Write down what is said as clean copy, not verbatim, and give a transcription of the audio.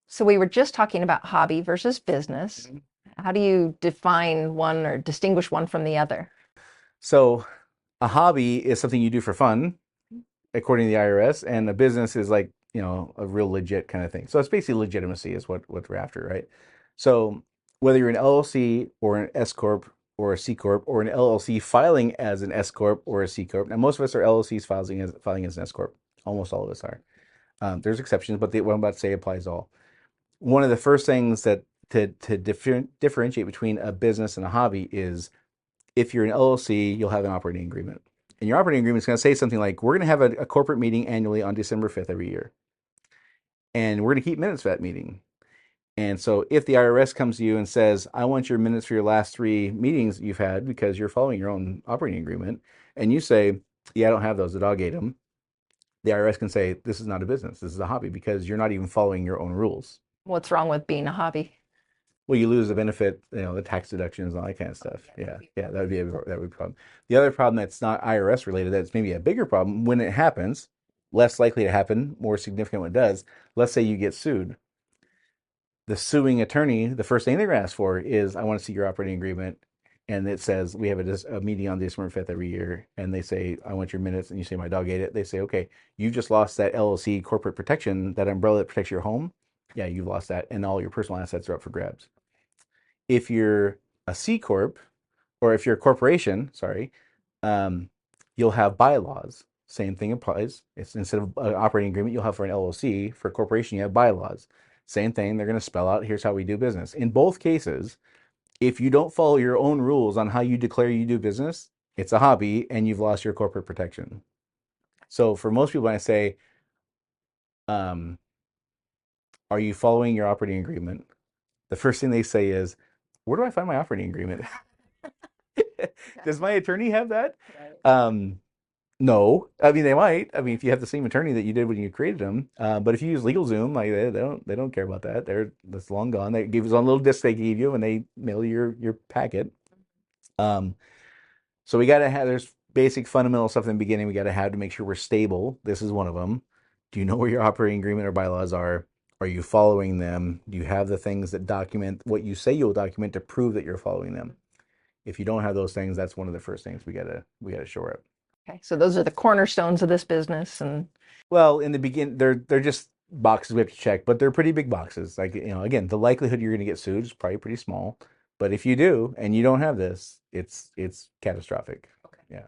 So we were just talking about hobby versus business. Mhm. How do you define one or distinguish one from the other? So a hobby is something you do for fun, according to the IRS, and a business is like, a real legit kind of thing. So it's basically legitimacy is what we're after, right? So whether you're an LLC or an S corp or a C corp or an LLC filing as an S corp or a C corp. Now most of us are LLCs filing as an S corp. Almost all of us are. There's exceptions, but what I'm about to say applies to all. One of the first things that to differentiate between a business and a hobby is if you're an LLC, you'll have an operating agreement. And your operating agreement is going to say something like, we're going to have a corporate meeting annually on December 5th every year. And we're going to keep minutes for that meeting. And so if the IRS comes to you and says, I want your minutes for your last 3 meetings you've had because you're following your own operating agreement, and you say, yeah, I don't have those, the dog ate them, the IRS can say, this is not a business, this is a hobby because you're not even following your own rules. What's wrong with being a hobby? Well, you lose the benefit, the tax deductions and all that kind of stuff. Yeah, yeah, that would be a problem. The other problem that's not IRS related, that's maybe a bigger problem when it happens, less likely to happen, more significant when it does. Let's say you get sued. The suing attorney, the first thing they're going to ask for is, I want to see your operating agreement. And it says, we have a meeting on December 5th every year. And they say, I want your minutes. And you say, my dog ate it. They say, okay, you just lost that LLC corporate protection, that umbrella that protects your home. Yeah, you've lost that. And all your personal assets are up for grabs. If you're a C corp, or if you're a corporation, sorry, um, you'll have bylaws. Same thing applies. It's instead of an operating agreement, you'll have for an LLC. For a corporation, you have bylaws. Same thing. They're going to spell out, here's how we do business. In both cases, if you don't follow your own rules on how you declare you do business, it's a hobby and you've lost your corporate protection. So for most people, when I say, um, are you following your operating agreement? The first thing they say is, where do I find my operating agreement? Does my attorney have that? Right. No, I mean they might. I mean, if you have the same attorney that you did when you created them, but if you use LegalZoom, like they don't care about that. That's long gone. They give us on a little disc they gave you when they mail you your packet. Um, so we got to have there's basic fundamental stuff in the beginning. We got to have to make sure we're stable. This is one of them. Do you know where your operating agreement or bylaws are? Are you following them? Do you have the things that document what you say you'll document to prove that you're following them? If you don't have those things, that's one of the first things we gotta shore up. Okay, so those are the cornerstones of this business, and Well, in the begin, they're just boxes we have to check, but they're pretty big boxes. Like, again, the likelihood you're going to get sued is probably pretty small. But if you do and you don't have this, it's catastrophic. okay. Yeah.